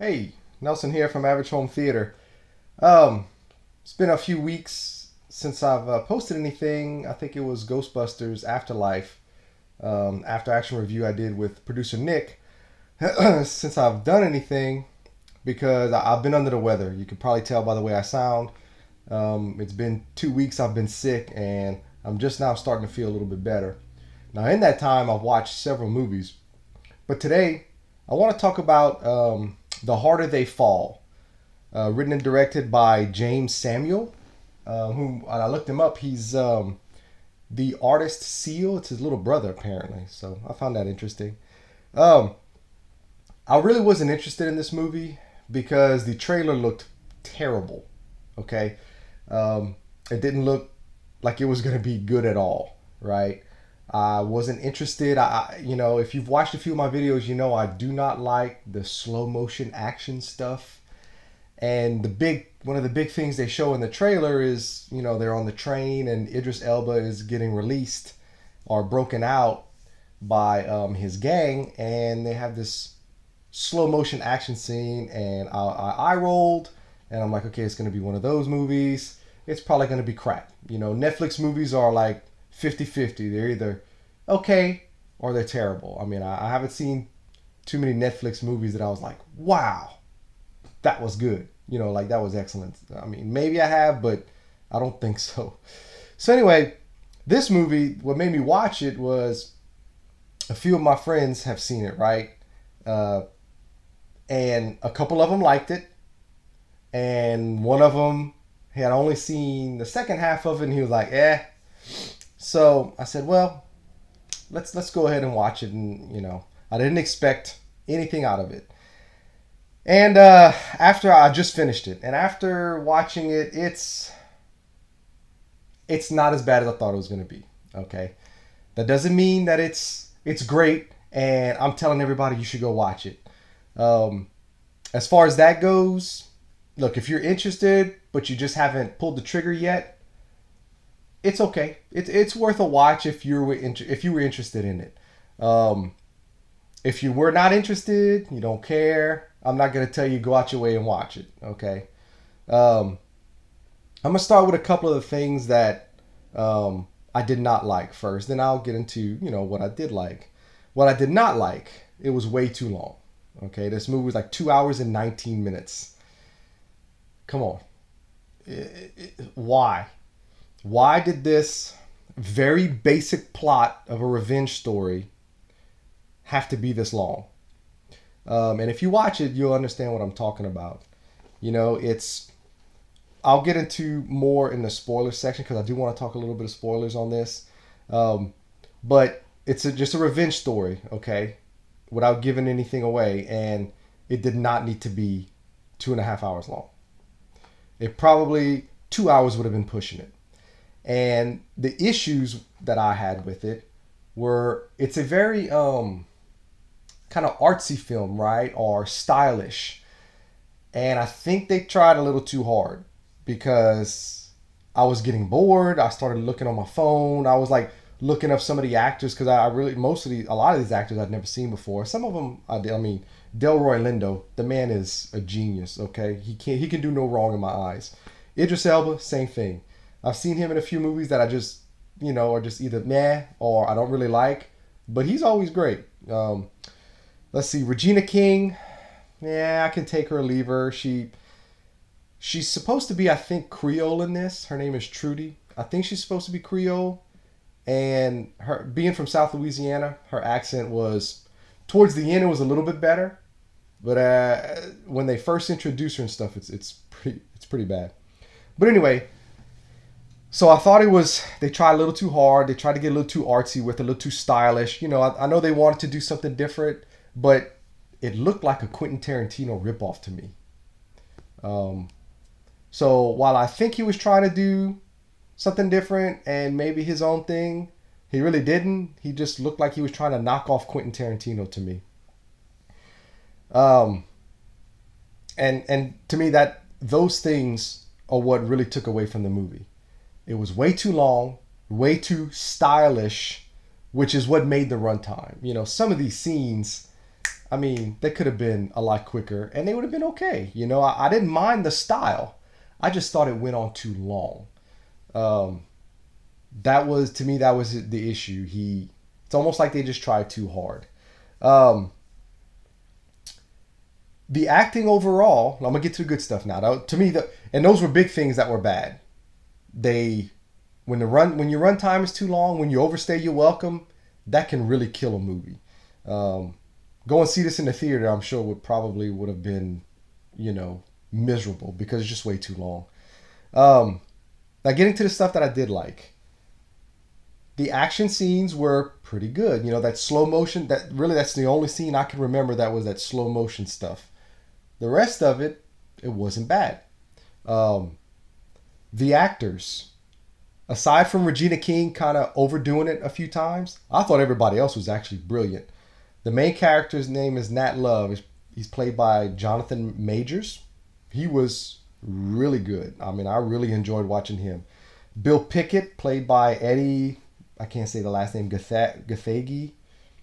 Hey, Nelson here from Average Home Theater. Um, it's been a few weeks since I've posted anything. I think it was Ghostbusters Afterlife, after action review I did with producer Nick. Since I've done anything, because I've been under the weather. You can probably tell by the way I sound. It's been 2 weeks I've been sick, and I'm just now starting to feel a little bit better. Now, in that time, I've watched several movies, but today I want to talk about The Harder They Fall, written and directed by James Samuel, whom I looked him up. He's the artist Seal. It's his little brother, apparently. So I found that interesting. Um, I really wasn't interested in this movie because the trailer looked terrible. Okay, it didn't look like it was going to be good at all. Right. I wasn't interested. If you've watched a few of my videos, you know I do not like the slow motion action stuff. And one of the big things they show in the trailer is, they're on the train and Idris Elba is getting released or broken out by his gang, and they have this slow motion action scene, and I rolled, and I'm like, okay, it's going to be one of those movies. It's probably going to be crap. Netflix movies are like 50-50. They're either okay or they're terrible. I mean, I haven't seen too many Netflix movies that I was like, wow, that was good. Like that was excellent. I mean, maybe I have, but I don't think so. So anyway, this movie, what made me watch it was a few of my friends have seen it, right? Uh, and a couple of them liked it, and one of them had only seen the second half of it, and he was like, "Eh." So I said, "Well, let's go ahead and watch it." And I didn't expect anything out of it. And after I just finished it, and after watching it, it's not as bad as I thought it was going to be. Okay, that doesn't mean that it's great, and I'm telling everybody you should go watch it. Um, as far as that goes, look, if you're interested but you just haven't pulled the trigger yet, it's okay. It's worth a watch if you were interested in it. Um, if you were not interested, you don't care. I'm not gonna tell you go out your way and watch it. Okay. Um, I'm gonna start with a couple of the things that I did not like first. Then I'll get into what I did like. What I did not like, it was way too long. Okay, this movie was like 2 hours and 19 minutes. Come on, why? Why did this very basic plot of a revenge story have to be this long? And if you watch it, you'll understand what I'm talking about. It's I'll get into more in the spoiler section because I do want to talk a little bit of spoilers on this. Um, but it's just a revenge story, okay, without giving anything away, and it did not need to be 2.5 hours long. It probably 2 hours would have been pushing it. And the issues that I had with it were it's a very kind of artsy film, right? Or stylish. And I think they tried a little too hard because I was getting bored. I started looking on my phone. I was like looking up some of the actors because I really, a lot of these actors I'd never seen before. Some of them I did. I mean, Delroy Lindo, the man is a genius, okay? He can do no wrong in my eyes. Idris Elba, same thing. I've seen him in a few movies that I just, are just either meh or I don't really like, but he's always great. Let's see, Regina King. Yeah, I can take her or leave her. She's supposed to be, I think, Creole in this. Her name is Trudy. I think she's supposed to be Creole, and her being from South Louisiana, her accent was towards the end. It was a little bit better, but when they first introduced her and stuff, it's pretty bad. But anyway, so I thought they tried a little too hard. They tried to get a little too artsy with it, a little too stylish. I know they wanted to do something different, but it looked like a Quentin Tarantino ripoff to me. Um, so while I think he was trying to do something different and maybe his own thing, he really didn't. He just looked like he was trying to knock off Quentin Tarantino to me. Um, and to me, that those things are what really took away from the movie. It was way too long, way too stylish, which is what made the runtime. Some of these scenes, I mean, they could have been a lot quicker and they would have been okay. You know, I didn't mind the style. I just thought it went on too long. Um, that was, to me, that was the issue. It's almost like they just tried too hard. Um, the acting overall, I'm gonna get to the good stuff now. To me, and those were big things that were bad. They, when your run time is too long, when you overstay your welcome, that can really kill a movie. Um, Go and see this in the theater, I'm sure would have been, you know, miserable because it's just way too long. Um, Now getting to the stuff that I did like, the action scenes were pretty good. You know, that slow motion, that's the only scene I can remember that was that slow motion stuff. The rest of it, it wasn't bad. Um, the actors, aside from Regina King kind of overdoing it a few times, I thought everybody else was actually brilliant. The main character's name is Nat Love. He's played by Jonathan Majors. He was really good. I mean, I really enjoyed watching him. Bill Pickett, played by Eddie, I can't say the last name, Gathegi.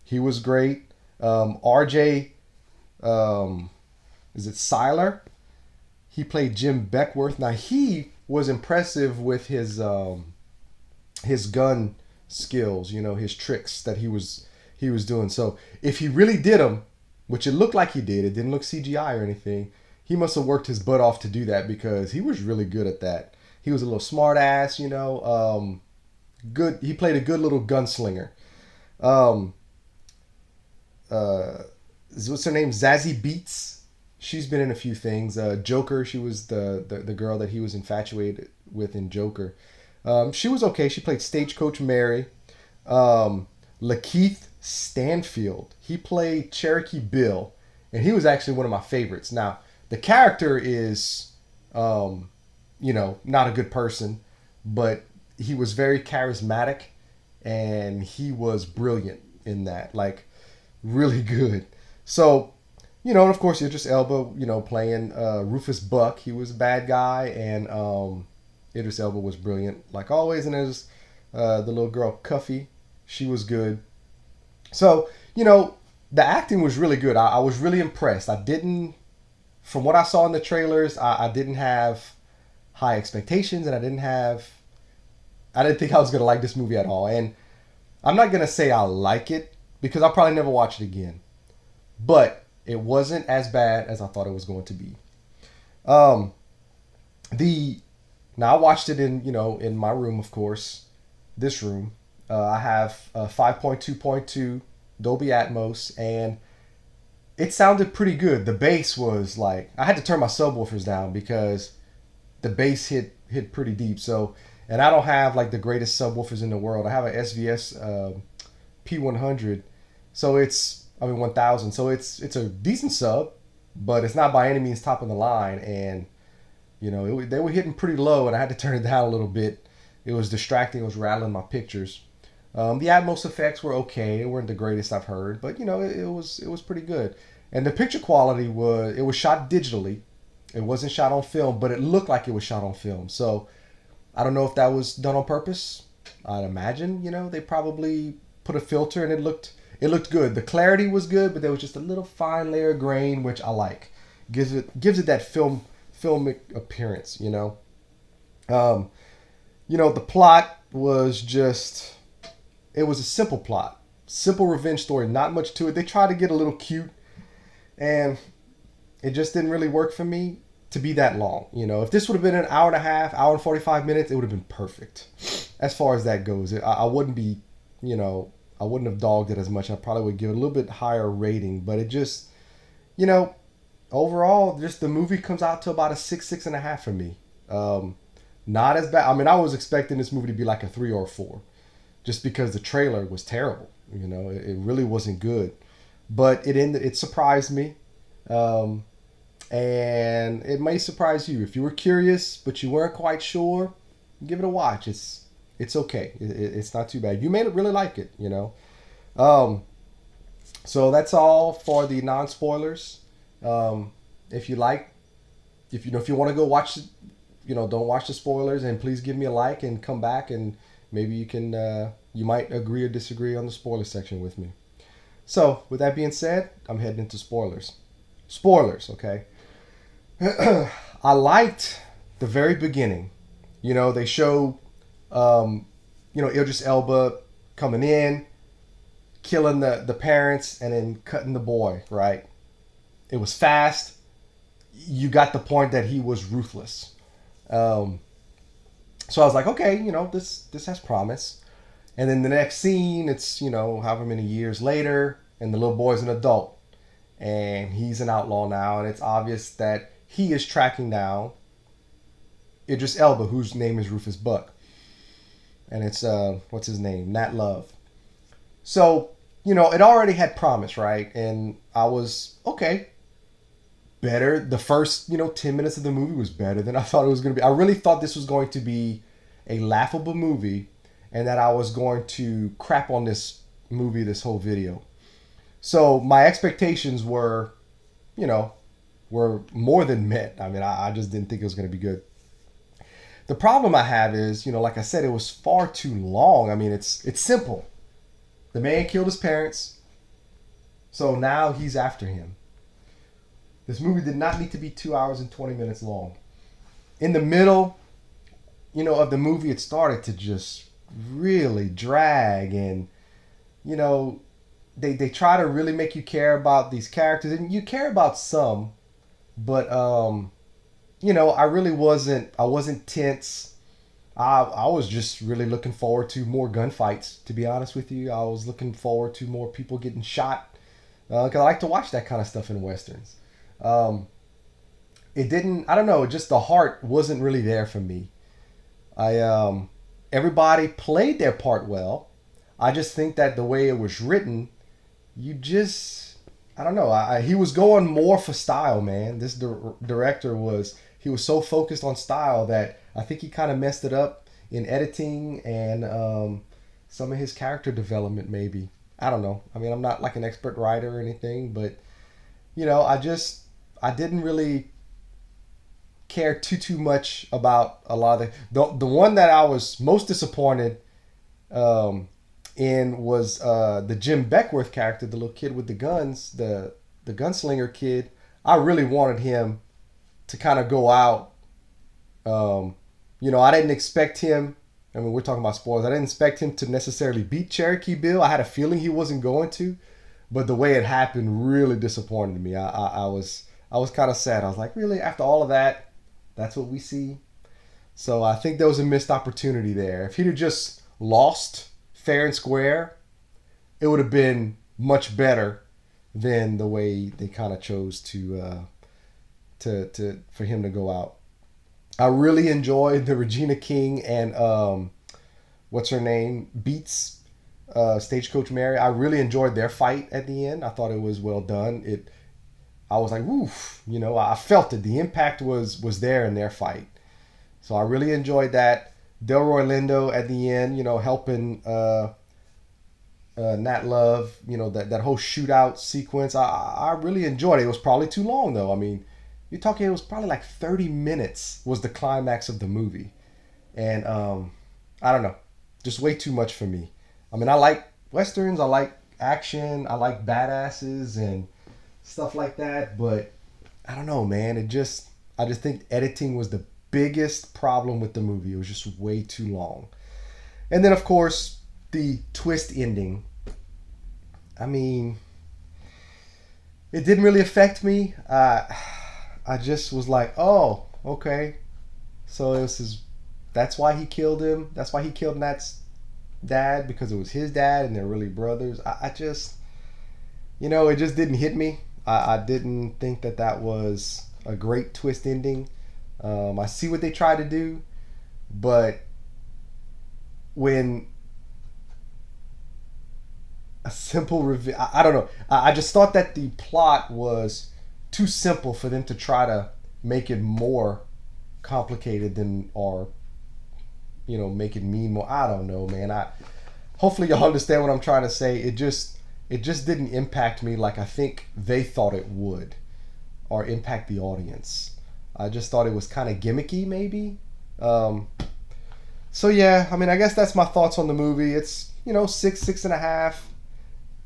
He was great. RJ, is it Seiler? He played Jim Beckworth. Now, he was impressive with his gun skills, you know, his tricks that he was doing. So if he really did them, which it looked like he did, it didn't look CGI or anything, he must have worked his butt off to do that because he was really good at that. He was a little smart ass, you know. Good. He played a good little gunslinger. Um, what's her name? Zazie Beetz. She's been in a few things. Joker. She was the girl that he was infatuated with in Joker. She was okay. She played Stagecoach Mary. Lakeith Stanfield. He played Cherokee Bill, and he was actually one of my favorites. Now, the character is, you know, not a good person, but he was very charismatic, and he was brilliant in that, like, really good. So, you know, and of course, Idris Elba, you know, playing Rufus Buck. He was a bad guy, and Idris Elba was brilliant, like always. And there's the little girl, Cuffy. She was good. So, you know, the acting was really good. I was really impressed. From what I saw in the trailers, I didn't have high expectations, and I didn't think I was going to like this movie at all. And I'm not going to say I like it because I'll probably never watch it again. But it wasn't as bad as I thought it was going to be. Um, Now I watched it in my room, of course, this room. I have 5.2.2 Dolby Atmos, and it sounded pretty good. The bass was like, I had to turn my subwoofers down because the bass hit pretty deep. So, and I don't have like the greatest subwoofers in the world. I have an SVS P100, so it's 1000. So it's a decent sub, but it's not by any means top of the line. And you know, they were hitting pretty low, and I had to turn it down a little bit. It was distracting. It was rattling my pictures. The Atmos effects were okay. They weren't the greatest I've heard, but you know, it was pretty good. And the picture quality was shot digitally. It wasn't shot on film, but it looked like it was shot on film. So I don't know if that was done on purpose. I'd imagine, you know, they probably put a filter and it looked good. The clarity was good, but there was just a little fine layer of grain, which I like. Gives it that filmic appearance, you know. The plot was just, it was a simple plot. Simple revenge story, not much to it. They tried to get a little cute, and it just didn't really work for me to be that long. You know, if this would have been an hour and a half, hour and 45 minutes, it would have been perfect. As far as that goes, I wouldn't be, you know, I wouldn't have dogged it as much. I probably would give it a little bit higher rating, but it just, you know, overall, just the movie comes out to about a 6.5 for me. Not as bad. I mean, I was expecting this movie to be like a 3 or a 4, just because the trailer was terrible. You know, it really wasn't good, but it surprised me, and it may surprise you if you were curious, but you weren't quite sure. Give it a watch. It's okay. It's not too bad. You may really like it. You know. So that's all for the non spoilers. If you want to go watch it, you know, don't watch the spoilers, and please give me a like and come back, and maybe you might agree or disagree on the spoiler section with me. So, with that being said, I'm heading into spoilers. Spoilers, okay? I liked the very beginning. You know, they show, um, Idris Elba coming in, killing the parents, and then cutting the boy, right? It was fast. You got the point that he was ruthless. Um, so I was like, okay, this has promise. And then the next scene, it's however many years later, and the little boy's an adult, and he's an outlaw now, and it's obvious that he is tracking down Idris Elba, whose name is Rufus Buck, and it's what's his name, Nat Love. So it already had promise, right? And I was okay. Better. The first 10 minutes of the movie was better than I thought it was going to be. I really thought this was going to be a laughable movie, and that I was going to crap on this movie this whole video. So my expectations you know, were more than met. I mean, I just didn't think it was going to be good. The problem I have is, like I said, it was far too long. I mean, it's simple. The man killed his parents, so now he's after him. This movie did not need to be 2 hours and 20 minutes long. In the middle, of the movie, it started to just really drag, and you know, they try to really make you care about these characters, and you care about some, but I wasn't tense. I was just really looking forward to more gunfights, to be honest with you. I was looking forward to more people getting shot, because I like to watch that kind of stuff in westerns. Um, it didn't. I don't know. Just the heart wasn't really there for me. I Everybody played their part well. I just think that the way it was written, you just I don't know. He was going more for style, man. This director he was so focused on style that I think he kind of messed it up in editing and some of his character development. Maybe I don't know. I mean, I'm not like an expert writer or anything, but I didn't really care too much about a lot of the one that I was most disappointed um, in was the Jim Beckworth character, the little kid with the guns, the gunslinger kid. I really wanted him to kind of go out. I didn't expect him. I mean, we're talking about spoilers. I didn't expect him to necessarily beat Cherokee Bill. I had a feeling he wasn't going to, but the way it happened really disappointed me. I was kind of sad. I was like, really, after all of that, that's what we see. So I think there was a missed opportunity there. If he'd have just lost fair and square, it would have been much better than the way they kind of chose to for him to go out. I really enjoyed the Regina King and what's her name, Beats, Stagecoach Mary. I really enjoyed their fight at the end. I thought it was well done. I was like, woof, I felt it. The impact was there in their fight. So I really enjoyed that. Delroy Lindo at the end, helping Nat Love, that whole shootout sequence. I really enjoyed it. It was probably too long though. I mean, you're talking, it was probably like 30 minutes was the climax of the movie. And I don't know, just way too much for me. I mean, I like westerns, I like action, I like badasses and stuff like that, but I don't know, man. I just think editing was the biggest problem with the movie. It was just way too long. And then of course the twist ending. I mean, it didn't really affect me. I just was like, oh, okay. So that's why he killed him. That's why he killed Nat's dad, because it was his dad and they're really brothers. I just, it just didn't hit me. I didn't think that was a great twist ending. I see what they try to do, but when a simple reveal, I don't know. I just thought that the plot was too simple for them to try to make it more complicated or make it mean more. I don't know, man. Hopefully y'all understand what I'm trying to say. It just didn't impact me like I think they thought it would, or impact the audience. I just thought it was kind of gimmicky, maybe. So yeah, I mean, I guess that's my thoughts on the movie. It's 6.5.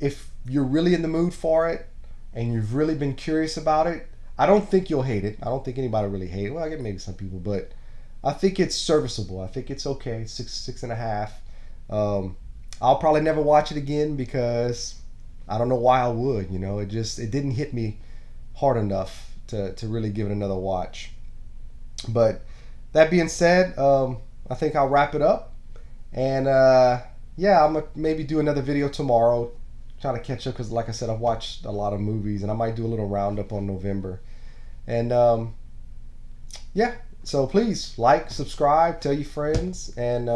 if you're really in the mood for it and you've really been curious about it, I don't think you'll hate it. I don't think anybody really hate it. Well, I get maybe some people, but I think it's serviceable. I think it's okay. 6.5. I'll probably never watch it again because I don't know why I would. It didn't hit me hard enough to really give it another watch. But that being said, I think I'll wrap it up. And yeah, I'm gonna maybe do another video tomorrow, trying to catch up because, like I said, I've watched a lot of movies, and I might do a little roundup on November. And yeah, so please like, subscribe, tell your friends, and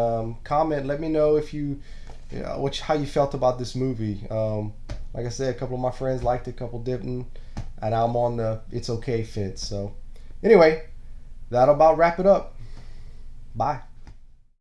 comment. Let me know if how you felt about this movie. Like I said, a couple of my friends liked it, a couple didn't, and I'm on the it's okay fence. So anyway, that'll about wrap it up. Bye.